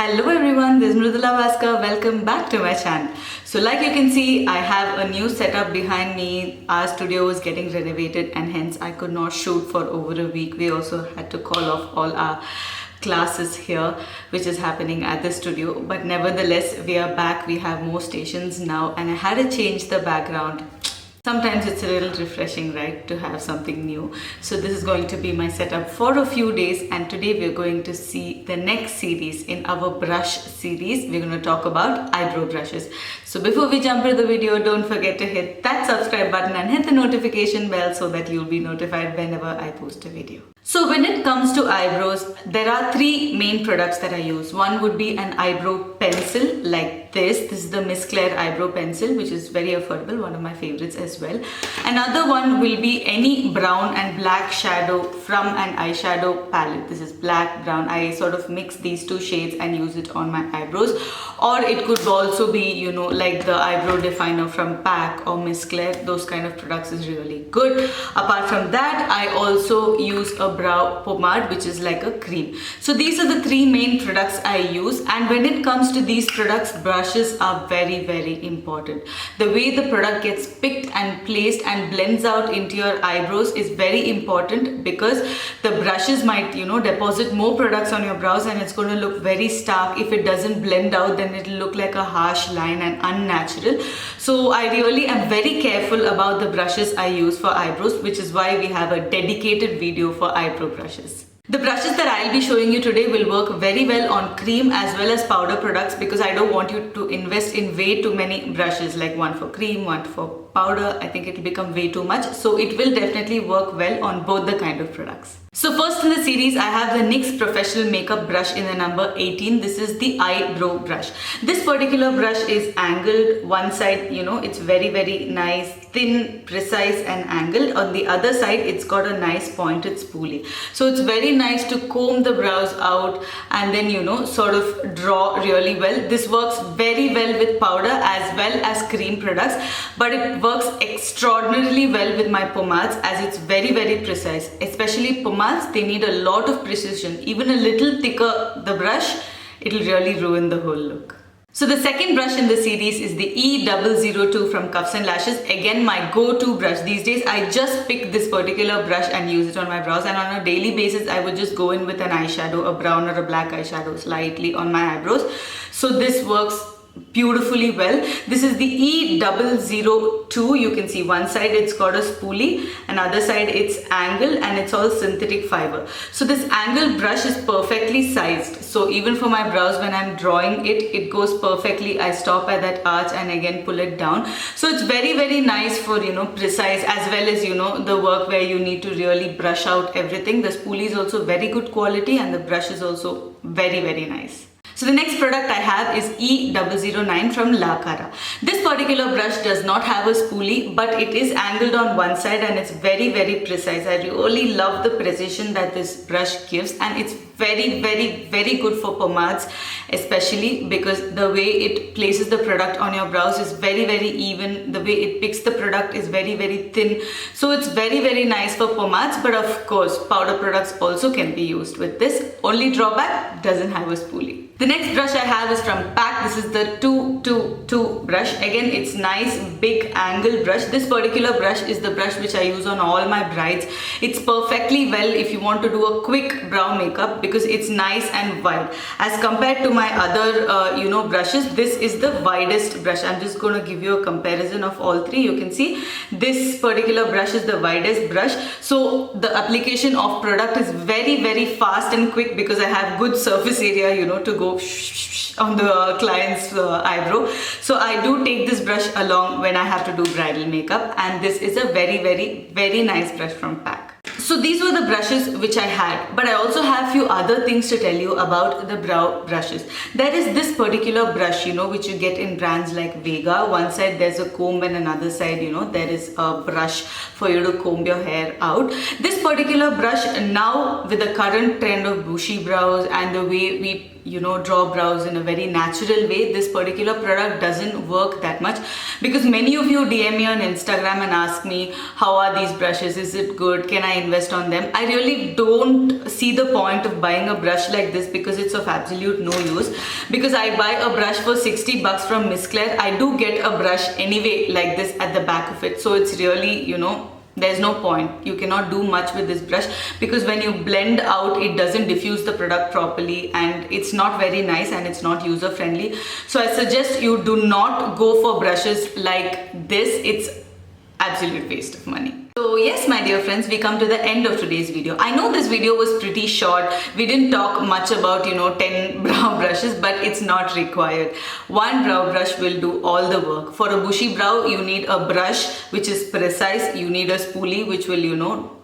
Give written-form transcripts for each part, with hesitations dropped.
Hello everyone, this is Mridula Vaskar. Welcome back to my channel. So like you can see, I have a new setup behind me. Our studio was getting renovated and hence I could not shoot for over a week. We also had to call off all our classes here, which is happening at the studio. But nevertheless, we are back. We have more stations now and I had to change the background. Sometimes it's a little refreshing, right, to have something new. So this is going to be my setup for a few days, and today we're going to see the next series in our brush series. We're going to talk about eyebrow brushes. So before we jump into the video, don't forget to hit that subscribe button and hit the notification bell so that you'll be notified whenever I post a video. So when it comes to eyebrows, there are three main products that I use. One would be an eyebrow pencil like this. This is the Miss Claire eyebrow pencil, which is very affordable, one of my favorites as well. Another one will be any brown and black shadow from an eyeshadow palette. This is black, brown. I sort of mix these two shades and use it on my eyebrows. Or it could also be, you know, like the eyebrow definer from PAC or Miss Claire. Those kind of products is really good. Apart from that, I also use a brow pomade, which is like a cream. So these are the three main products I use, and when it comes to these products, brushes are very, very important. The way the product gets picked and placed and blends out into your eyebrows is very important, because the brushes might, you know, deposit more products on your brows and it's going to look very stark. If it doesn't blend out, then it'll look like a harsh line and unnatural. So I really am very careful about the brushes I use for eyebrows, which is why we have a dedicated video for eyebrow brushes. The brushes that I'll be showing you today will work very well on cream as well as powder products, because I don't want you to invest in way too many brushes, like one for cream, one for powder. I think it'll become way too much. So it will definitely work well on both the kind of products. So first in the series, I have the NYX Professional Makeup Brush in the number 18. This is the eyebrow brush. This particular brush is angled. One side, you know, it's very, very nice, thin, precise and angled. On the other side, it's got a nice pointed spoolie. So it's very nice to comb the brows out and then, you know, sort of draw really well. This works very well with powder as well as cream products, but it works extraordinarily well with my pomades, as it's very, very precise. Especially pomades, they need a lot of precision. Even a little thicker the brush, it'll really ruin the whole look. So the second brush in the series is the E002 from Cuffs and Lashes. Again, my go-to brush. These days, I just pick this particular brush and use it on my brows, and on a daily basis, I would just go in with an eyeshadow, a brown or a black eyeshadow slightly on my eyebrows. So this works beautifully well. This is the E002. You can see one side it's got a spoolie, another side it's angled, and it's all synthetic fiber. So this angled brush is perfectly sized. So even for my brows, when I'm drawing it, it goes perfectly. I stop at that arch and again pull it down. So it's very, very nice for, you know, precise as well as, you know, the work where you need to really brush out everything. The spoolie is also very good quality and the brush is also very, very nice. So the next product I have is E009 from La Cara. This particular brush does not have a spoolie, but it is angled on one side and it's very, very precise. I really love the precision that this brush gives, and it's very, very, very good for pomades, especially because the way it places the product on your brows is very, very even. The way it picks the product is very, very thin. So it's very, very nice for pomades, but of course powder products also can be used with this. Only drawback, doesn't have a spoolie. The next brush I have is from PAC. This is the 222 brush. Again, it's nice big angled brush. This particular brush is the brush which I use on all my brides. It's perfectly well if you want to do a quick brow makeup, because it's nice and wide. As compared to my other you know, brushes, this is the widest brush. I'm just going to give you a comparison of all three. You can see this particular brush is the widest brush. So the application of product is very, very fast and quick, because I have good surface area, you know, to go on the client's eyebrow. So I do take this brush along when I have to do bridal makeup, and this is a very, very, very nice brush from PAC. So these were the brushes which I had, but I also have few other things to tell you about the brow brushes. There is this particular brush, you know, which you get in brands like Vega. One side there's a comb and another side, you know, there is a brush for you to comb your hair out. This particular brush, now with the current trend of bushy brows and the way we draw brows in a very natural way, this particular product doesn't work that much, because many of you DM me on Instagram and ask me, how are these brushes, is it good, can I invest on them? I really don't see the point of buying a brush like this, because it's of absolute no use. Because I buy a brush for 60 bucks from Miss Claire, I do get a brush anyway like this at the back of it, so it's really, there's no point. You cannot do much with this brush, because when you blend out, it doesn't diffuse the product properly, and it's not very nice, and it's not user friendly. So I suggest you do not go for brushes like this. It's absolute waste of money. So yes, my dear friends, we come to the end of today's video. I know this video was pretty short. We didn't talk much about 10 brow brushes, but it's not required. One brow brush will do all the work. For a bushy brow, you need a brush which is precise. You need a spoolie which will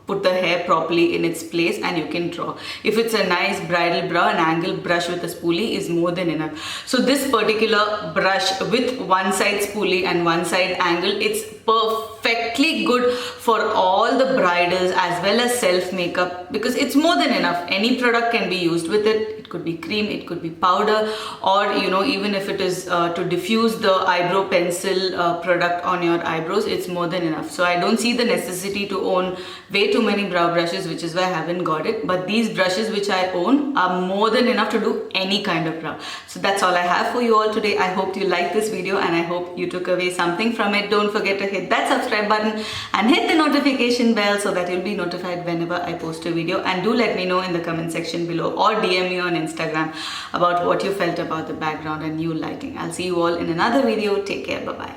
put the hair properly in its place, and you can draw. If it's a nice bridal brow, an angle brush with a spoolie is more than enough. So this particular brush with one side spoolie and one side angle, it's perfectly good for all the bridals as well as self makeup, because it's more than enough. Any product can be used with it. It could be cream, it could be powder, or even if it is to diffuse the eyebrow pencil product on your eyebrows, it's more than enough. So I don't see the necessity to own way too many brow brushes, which is why I haven't got it. But these brushes which I own are more than enough to do any kind of brow. So that's all I have for you all today. I hope you liked this video, and I hope you took away something from it. Don't forget to hit that subscribe button and hit the notification bell so that you'll be notified whenever I post a video. And do let me know in the comment section below, or DM me on Instagram about what you felt about the background and new lighting. I'll see you all in another video. Take care. Bye bye.